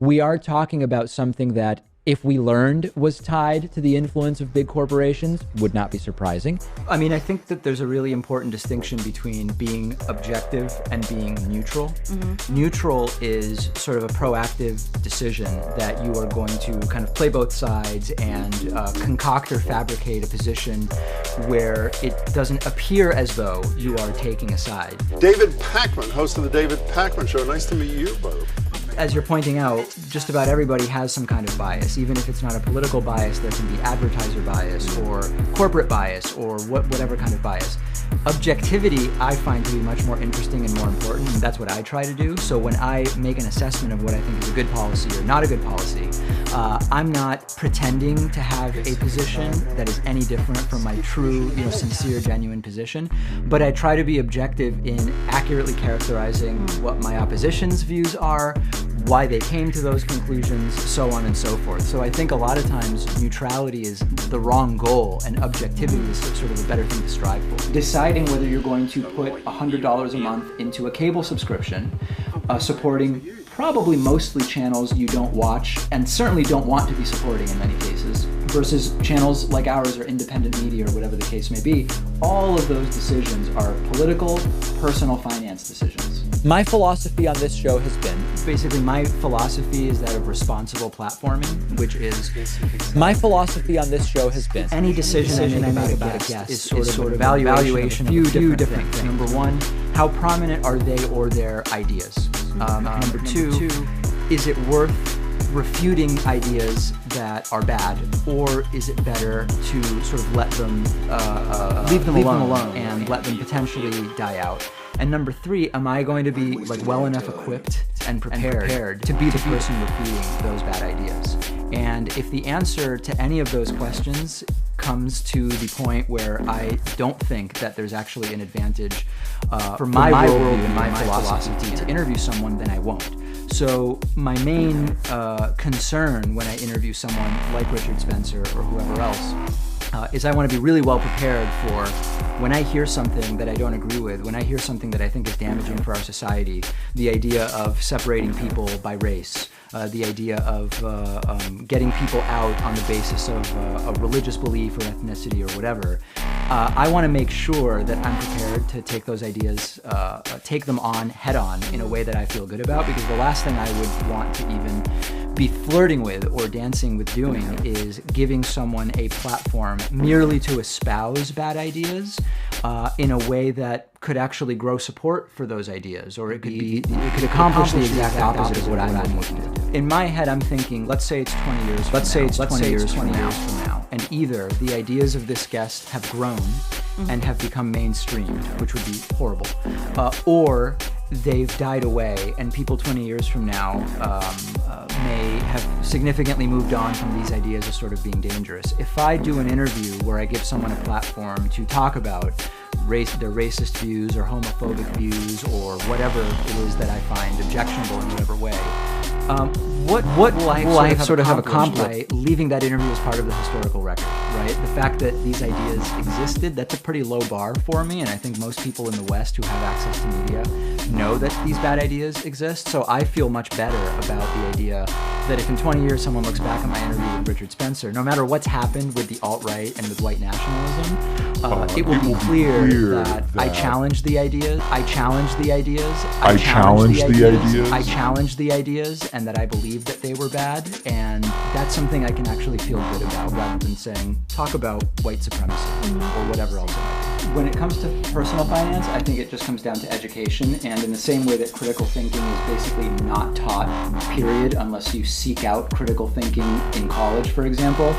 we are talking about something that, if we learned was tied to the influence of big corporations, would not be surprising. I mean, I think that there's a really important distinction between being objective and being neutral. Neutral is sort of a proactive decision that you are going to kind of play both sides and concoct or fabricate a position where it doesn't appear as though you are taking a side. David Pakman, host of the David Pakman Show. Nice to meet you both. As you're pointing out, just about everybody has some kind of bias. Even if it's not a political bias, there can be advertiser bias or corporate bias or whatever kind of bias. Objectivity, I find to be much more interesting and more important, and that's what I try to do. So when I make an assessment of what I think is a good policy or not a good policy, I'm not pretending to have a position that is any different from my true, sincere, genuine position, but I try to be objective in accurately characterizing what my opposition's views are, why they came to those conclusions, so on and so forth. So I think a lot of times neutrality is the wrong goal and objectivity is sort of a better thing to strive for. Deciding whether you're going to put $100 a month into a cable subscription, supporting probably mostly channels you don't watch and certainly don't want to be supporting in many cases, versus channels like ours or independent media or whatever the case may be, all of those decisions are political, personal finance decisions. My philosophy on this show has been... Basically, my philosophy is that of responsible platforming, which is... My philosophy on this show has been... Any decision I make about a guest is sort of evaluation of a few different things. Number one, how prominent are they or their ideas? Number two, is it worth refuting ideas that are bad, or is it better to sort of let them leave them alone and let them potentially die out? And number three, am I going to be well enough equipped and prepared to be the person refuting those bad ideas? And if the answer to any of those questions comes to the point where I don't think that there's actually an advantage for my worldview and my philosophy to interview someone, then I won't. So my main concern when I interview someone like Richard Spencer or whoever else is I want to be really well prepared for when I hear something that I don't agree with, when I hear something that I think is damaging for our society, the idea of separating people by race, the idea of getting people out on the basis of a religious belief or ethnicity or whatever, I want to make sure that I'm prepared to take those ideas, take them on head on in a way that I feel good about, because the last thing I would want to even be flirting with or dancing with doing is giving someone a platform merely to espouse bad ideas in a way that could actually grow support for those ideas, or it could accomplish the exact opposite of what I'm looking to do. In my head, I'm thinking, let's say it's 20 years from now, and either the ideas of this guest have grown and have become mainstreamed, which would be horrible, or they've died away and people 20 years from now may have significantly moved on from these ideas as sort of being dangerous. If I do an interview where I give someone a platform to talk about their racist views or homophobic views or whatever it is that I find objectionable in whatever way, what will I sort of have accomplished by leaving that interview as part of the historical record, right? The fact that these ideas existed, that's a pretty low bar for me, and I think most people in the West who have access to media know that these bad ideas exist, so I feel much better about the idea that if in 20 years someone looks back at my interview with Richard Spencer, no matter what's happened with the alt-right and with white nationalism, it will be clear that I challenge the ideas, I challenge the ideas, and that I believe that they were bad, and that's something I can actually feel good about, rather than saying, talk about white supremacy or whatever else it might be. When it comes to personal finance, I think it just comes down to education, and in the same way that critical thinking is basically not taught, period, unless you seek out critical thinking in college, for example,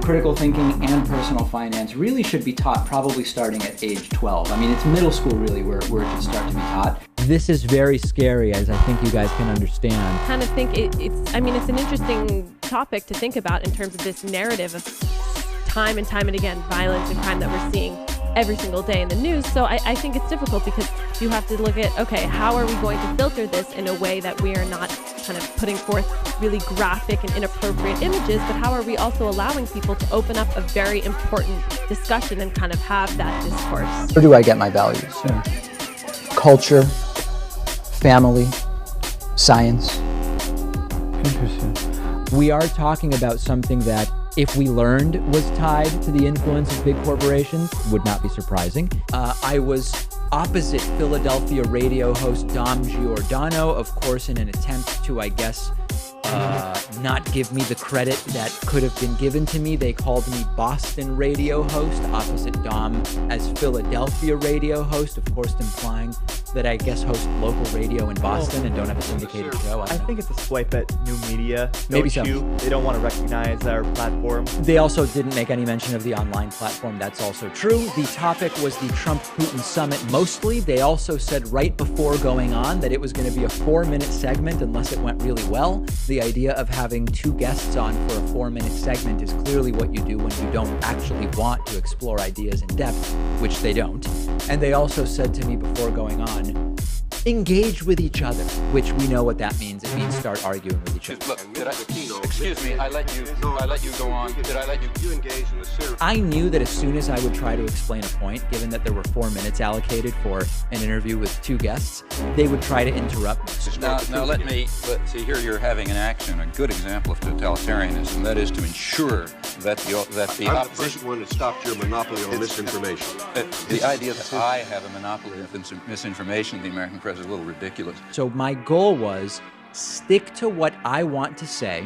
critical thinking and personal finance really should be taught probably starting at age 12. I mean, it's middle school really where it should start to be taught. This is very scary, as I think you guys can understand. I kind of think it's an interesting topic to think about in terms of this narrative of time and again, violence and crime that we're seeing every single day in the news. So I think it's difficult because you have to look at, okay, how are we going to filter this in a way that we are not kind of putting forth really graphic and inappropriate images, but how are we also allowing people to open up a very important discussion and kind of have that discourse? Where do I get my values? Culture, family, science. We are talking about something that, if we learned was tied to the influence of big corporations, would not be surprising. I was opposite Philadelphia radio host Dom Giordano, of course, in an attempt to, I guess, not give me the credit that could have been given to me. They called me Boston radio host, opposite Dom as Philadelphia radio host, of course, implying that I guess host local radio in Boston and don't have a syndicated show. I think it's a swipe at new media. Maybe so. They don't want to recognize our platform. They also didn't make any mention of the online platform. That's also true. The topic was the Trump-Putin summit mostly. They also said right before going on that it was going to be a 4-minute segment unless it went really well. The idea of having 2 guests on for a 4-minute segment is clearly what you do when you don't actually want to explore ideas in depth, which they don't. And they also said to me before going on, engage with each other, which we know what that means. It means start arguing with each other. Look, excuse me, I let you go on. Did I let you engage in the series? I knew that as soon as I would try to explain a point, given that there were 4 minutes allocated for an interview with 2 guests, they would try to interrupt me. Now let's see here. You're having an action, a good example of totalitarianism. That is to ensure that the I'm the first one that stopped your monopoly on misinformation. The idea that I have a monopoly of misinformation in the American press is a little ridiculous. So my goal was stick to what I want to say.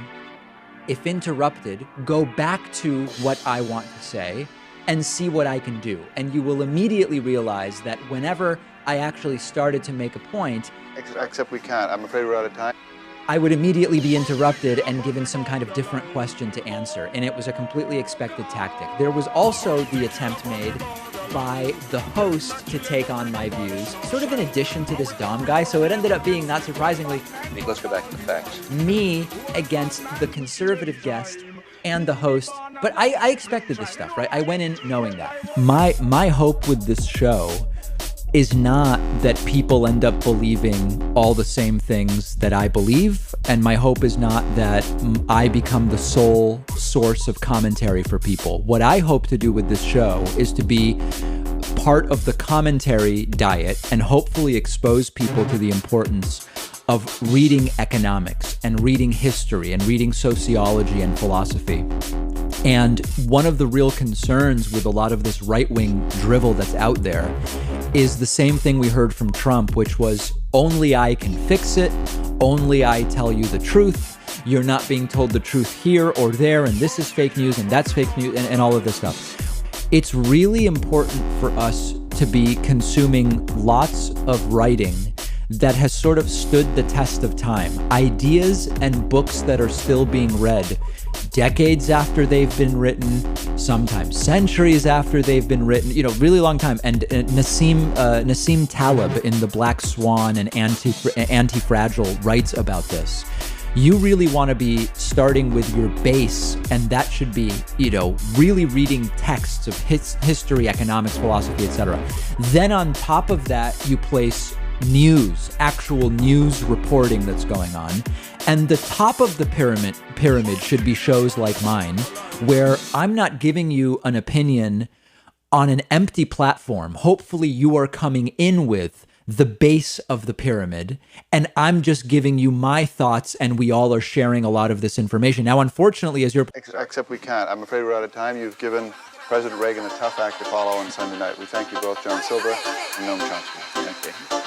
If interrupted, go back to what I want to say and see what I can do. And you will immediately realize that whenever I actually started to make a point, Except we can't. I'm afraid we're out of time. I would immediately be interrupted and given some kind of different question to answer. And it was a completely expected tactic. There was also the attempt made by the host to take on my views, sort of in addition to this Dom guy. So it ended up being, not surprisingly, Let's go back to the facts. me against the conservative guest and the host. But I expected this stuff, right? I went in knowing that. My hope with this show is not that people end up believing all the same things that I believe. And my hope is not that I become the sole source of commentary for people. What I hope to do with this show is to be part of the commentary diet and hopefully expose people to the importance of reading economics and reading history and reading sociology and philosophy. And one of the real concerns with a lot of this right-wing drivel that's out there is the same thing we heard from Trump, which was only I can fix it, only I tell you the truth, you're not being told the truth here or there, and this is fake news and that's fake news and all of this stuff. It's really important for us to be consuming lots of writing that has sort of stood the test of time. Ideas and books that are still being read decades after they've been written, sometimes centuries after they've been written, really long time. And Nassim Taleb in The Black Swan and Anti-Fragile writes about this. You really want to be starting with your base, and that should be, really reading texts of history, economics, philosophy, etc. Then on top of that, you place news, actual news reporting that's going on. And the top of the pyramid should be shows like mine, where I'm not giving you an opinion on an empty platform. Hopefully you are coming in with the base of the pyramid, and I'm just giving you my thoughts, and we all are sharing a lot of this information. Now, unfortunately, as you're... Except we can't. I'm afraid we're out of time. You've given President Reagan a tough act to follow on Sunday night. We thank you both, John Silva and Noam Chomsky. Thank you.